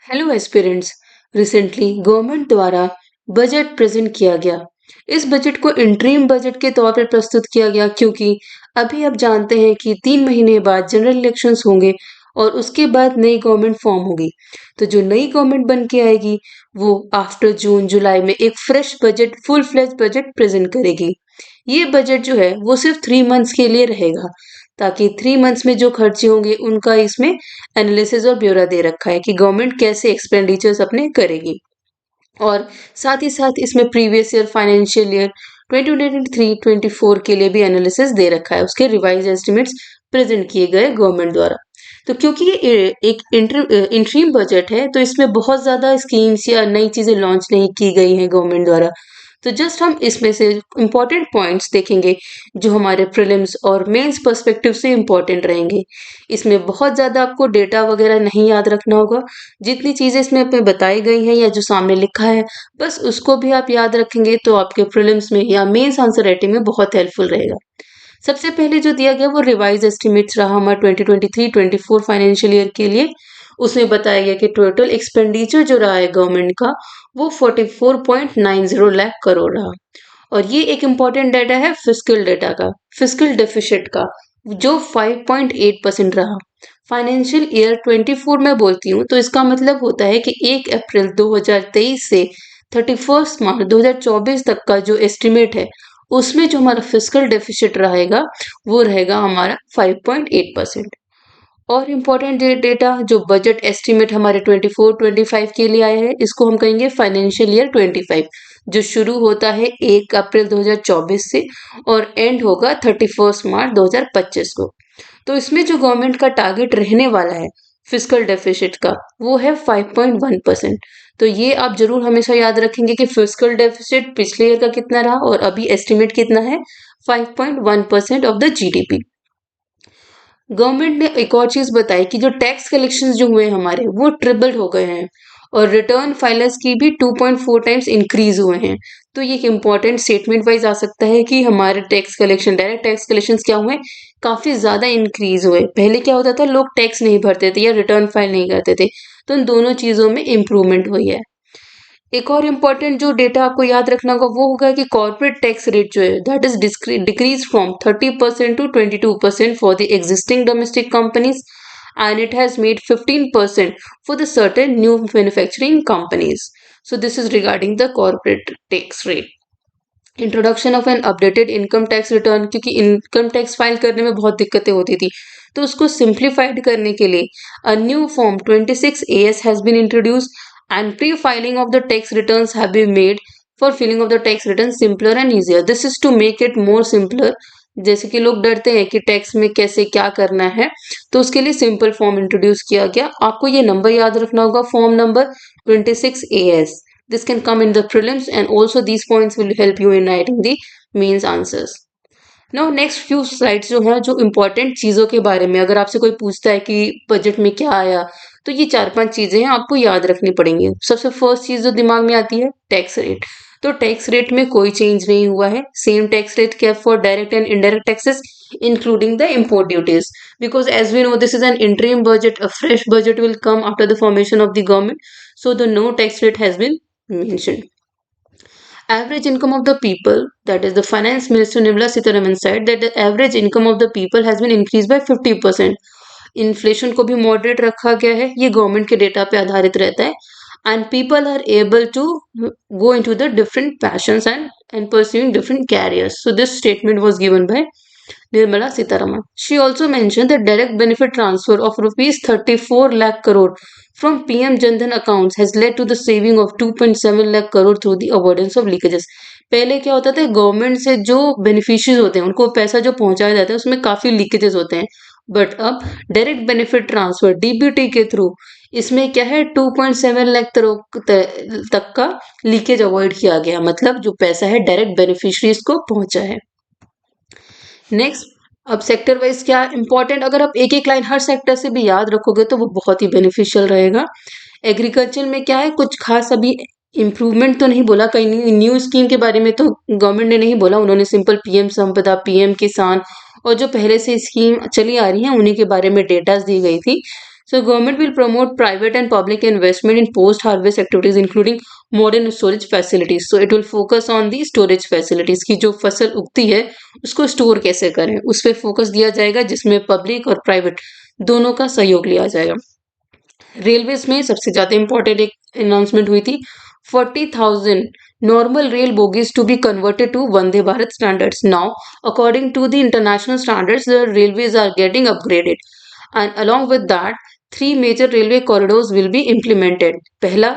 Hello aspirants. Recently government द्वारा budget present किया गया। इस बजट को इंटरिम बजट के तौर पर प्रस्तुत किया गया क्योंकि अभी आप जानते हैं कि 3 महीने बाद जनरल इलेक्शंस होंगे और उसके बाद नई गवर्नमेंट फॉर्म होगी। तो जो नई गवर्नमेंट बन के आएगी वो आफ्टर जून जुलाई में एक fresh budget full fledge budget present करेगी। ये बजट जो है वो सिर्फ 3 मंथ्स के लिए रहेगा ताकि 3 मंथ्स में जो खर्चे होंगे उनका इसमें एनालिसिस और ब्यौरा दे रखा है कि गवर्नमेंट कैसे एक्सपेंडिचर्स अपने करेगी। और साथ ही साथ इसमें प्रीवियस ईयर फाइनेंशियल ईयर 2023-24 के लिए भी एनालिसिस दे रखा है, उसके रिवाइज एस्टिमेट्स प्रेजेंट किए गए गवर्नमेंट द्वारा। तो क्योंकि ये एक इंटरिम बजट है तो इसमें बहुत ज़्यादा स्कीम्स या नई चीज़ें लॉन्च नहीं की गई हैं गवर्नमेंट द्वारा। तो जस्ट हम इसमें से इम्पॉर्टेंट पॉइंट्स देखेंगे जो हमारे प्रीलिम्स और मेंस पर्सपेक्टिव से इम्पॉर्टेंट रहेंगे। इसमें बहुत ज़्यादा आपको डेटा वगैरह नहीं याद रखना होगा। जितनी चीज़ें इसमें पे बताई गई हैं या जो सामने लिखा है बस उसको भी आप याद रखेंगे तो आपके प्रीलिम्स में या मेंस आंसर राइटिंग में बहुत हेल्पफुल रहेगा। सबसे पहले जो दिया गया वो रिवाइज एस्टिमेट्स रहा हमारा 2023-24 फाइनेंशियल ईयर के लिए। उसमें बताया गया कि टोटल एक्सपेंडिचर जो रहा है गवर्नमेंट का वो 44.90 लाख करोड़ रहा। और ये एक इम्पॉर्टेंट डाटा है फिस्कल डेटा का, फिस्कल डेफिसिट का, जो 5.8% रहा। फाइनेंशियल ईयर 24 में बोलती हूँ तो इसका मतलब होता है कि 1 अप्रैल 2023 से 31 मार्च 2024 तक का जो एस्टिमेट है उसमें जो हमारा फिस्कल डेफिसिट रहेगा वो रहेगा हमारा 5.8%। और इम्पोर्टेंट डेटा जो बजट एस्टिमेट हमारे 24-25 के लिए आए हैं इसको हम कहेंगे फाइनेंशियल ईयर 25, जो शुरू होता है 1 अप्रैल 2024 से और एंड होगा 31 मार्च 2025 को। तो इसमें जो गवर्नमेंट का टारगेट रहने वाला है फिस्कल डेफिसिट का वो है 5.1%। तो ये आप जरूर हमेशा याद रखेंगे कि फिस्कल डेफिसिट पिछले ईयर का कितना रहा और अभी एस्टिमेट कितना है, 5.1% ऑफ द जीडीपी। गवर्नमेंट ने एक और चीज बताई कि जो टैक्स कलेक्शन जो हुए हमारे वो ट्रिपल हो गए हैं और रिटर्न फाइलर्स की भी 2.4 टाइम्स इंक्रीज हुए हैं। तो ये एक इम्पॉर्टेंट स्टेटमेंट वाइज आ सकता है कि हमारे tax collection, direct tax collection क्या हुए, काफी ज्यादा इंक्रीज हुए। पहले क्या होता था, लोग टैक्स नहीं भरते थे या रिटर्न फाइल नहीं करते थे, तो इन दोनों चीजों में इम्प्रूवमेंट हुई है। एक और इम्पॉर्टेंट जो डेटा आपको याद रखना होगा वो होगा कि कॉर्पोरेट टैक्स रेट जो है that is decrease from 30% to 22% for the existing domestic companies and it has made 15% for the certain new manufacturing companies. So this is regarding the corporate tax rate. Introduction of N updated income tax return, क्योंकि income tax file करने में बहुत दिक्कतें होती थी तो उसको simplified करने के लिए a new form 26AS has been introduce and pre filing of the tax returns have been made for filling of the tax return simpler and easier. This is to make it more simpler. जैसे कि लोग डरते हैं कि tax में कैसे क्या करना है, तो उसके लिए सिंपल फॉर्म इंट्रोड्यूस किया गया। आपको ये नंबर याद रखना होगा, form number 26AS. This can come in the prelims and also these points will help you in writing the mains answers. Now next few slides जो है जो important चीज़ों के बारे में, अगर आपसे कोई पूछता है कि बजट में क्या आया तो ये 4-5 चीज़ें हैं आपको याद रखनी पड़ेंगी। सबसे फर्स्ट चीज़ जो दिमाग में आती है टैक्स रेट। तो टैक्स रेट में कोई चेंज नहीं हुआ है, same tax rate kept for direct and indirect taxes including the import duties, because as we know this is an interim budget, a fresh budget will come after the formation of the government, so the no tax rate has been mentioned. Average income of the people, that is the finance minister Nirmala Sitharaman said that the average income of the people has been increased by 50%. Inflation को भी moderate रखा गया है, ये government के data पे आधारित रहता है। And people are able to go into the different passions and pursuing different careers. So this statement was given by Nirmala Sitharaman. She also mentioned the direct benefit transfer of rupees 34 lakh crore from PM Jan Dhan accounts has led to the saving of 2.7 lakh crore through the avoidance of leakages. पहले क्या होता था, government से जो beneficiaries होते हैं उनको पैसा जो पहुंचाया जाता है उसमें काफी लीकेजेस होते हैं, बट अब डायरेक्ट बेनिफिट ट्रांसफर डीबीटी के थ्रू इसमें क्या है 2.7 लाख तक का लीकेज अवॉइड किया गया, मतलब जो पैसा है डायरेक्ट बेनिफिशरीज को पहुंचा है। नेक्स्ट, अब सेक्टर वाइज क्या इंपॉर्टेंट, अगर आप एक एक लाइन हर सेक्टर से भी याद रखोगे तो वो बहुत ही बेनिफिशियल रहेगा। एग्रीकल्चर में क्या है, कुछ खास अभी इम्प्रूवमेंट तो नहीं बोला, कहीं न्यू स्कीम के बारे में तो गवर्नमेंट ने नहीं बोला, उन्होंने सिंपल पीएम संपदा, पीएम किसान और जो पहले से स्कीम चली आ रही है उन्हीं के बारे में डेटास दी गई थी। So government will promote private and public investment in post-harvest activities, including modern storage facilities. So it will focus on the storage facilities की जो फसल उगती है उसको स्टोर कैसे करें, उस पर फोकस दिया जाएगा, जिसमें पब्लिक और प्राइवेट दोनों का सहयोग लिया जाएगा। रेलवेज में सबसे ज्यादा इंपॉर्टेंट एक अनाउंसमेंट हुई थी, 40,000 normal rail bogies to be converted to Vande Bharat standards. Now, according to the international standards, the railways are getting upgraded, and along with that, 3 major railway corridors will be implemented. पहला,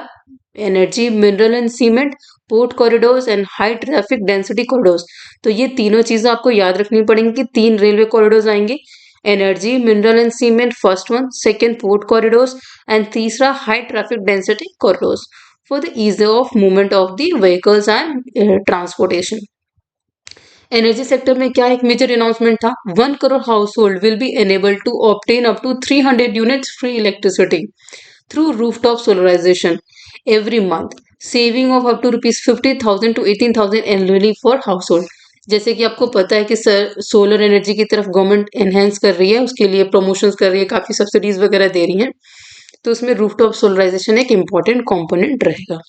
energy, mineral and cement, port corridors and high traffic density corridors. तो ये तीनों चीजें आपको याद रखनी पड़ेंगी कि 3 रेलवे कॉरिडोर्स आएंगे, energy, mineral and cement first one, second port corridors and तीसरा high traffic density corridors for the ease of movement of the vehicles and transportation. Energy sector में क्या एक मेजर अनाउंसमेंट था, 1 crore household will be enabled to obtain up to 300 units free electricity through rooftop solarization every month, saving of up to rupees 50,000 to 18,000 annually for household. जैसे कि आपको पता है कि सोलर एनर्जी की तरफ गवर्नमेंट एनहेंस कर रही है, उसके लिए प्रमोशंस कर रही है, काफी सब्सिडीज वगैरह दे रही है, तो उसमें रूफटॉप सोलराइजेशन एक इम्पॉर्टेंट कंपोनेंट रहेगा।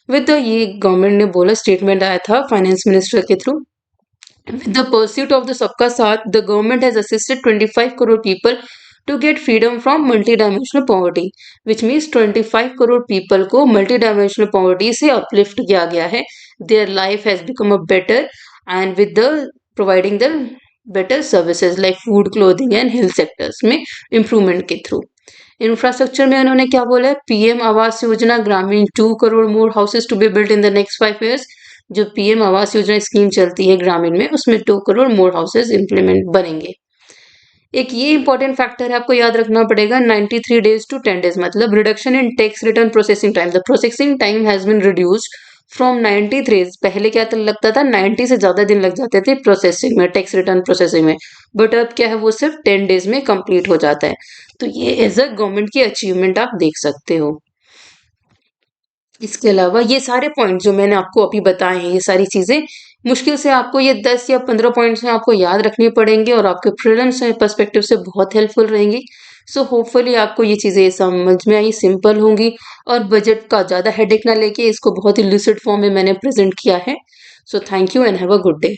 विद ये गवर्नमेंट ने बोला, स्टेटमेंट आया था फाइनेंस मिनिस्टर के through, with the pursuit of the Sabka Saath, the government has assisted 25 crore people to get freedom from multidimensional poverty, which means 25 crore people को multidimensional poverty से uplift किया गया है. Their life has become a better, and with the providing the better services like food, clothing and health sectors में improvement के through. Infrastructure में उन्होंने क्या बोला है, PM Awas Yojana Gramin, 2 crore more houses to be built in the next 5 years. जो PM Awas Yojana scheme चलती है ग्रामीण में, उसमें 2 करोड़ मोर हाउसेस इंप्लीमेंट बनेंगे। एक ये इंपॉर्टेंट फैक्टर है, आपको याद रखना पड़ेगा, 93 days to 10 days, मतलब reduction in tax return processing time. The processing time has been reduced from 93, पहले क्या लगता था 90 से ज्यादा दिन लग जाते थे प्रोसेसिंग में, टैक्स रिटर्न प्रोसेसिंग में, बट अब क्या है, वो सिर्फ 10 days में कंप्लीट हो जाता है। तो ये एज अ गवर्नमेंट की अचीवमेंट आप देख सकते हो। इसके अलावा ये सारे पॉइंट जो मैंने आपको अभी बताए हैं, ये सारी चीजें मुश्किल से आपको ये 10 या 15 पॉइंट्स में आपको याद रखनी पड़ेंगे और आपके प्रीलिम्स पर्सपेक्टिव से बहुत हेल्पफुल रहेंगी। सो होपफुली आपको ये चीजें समझ में आई, सिंपल होंगी, और बजट का ज्यादा हेडेक ना लेके इसको बहुत ही लुसिड फॉर्म में मैंने प्रेजेंट किया है। So thank you and have a good day.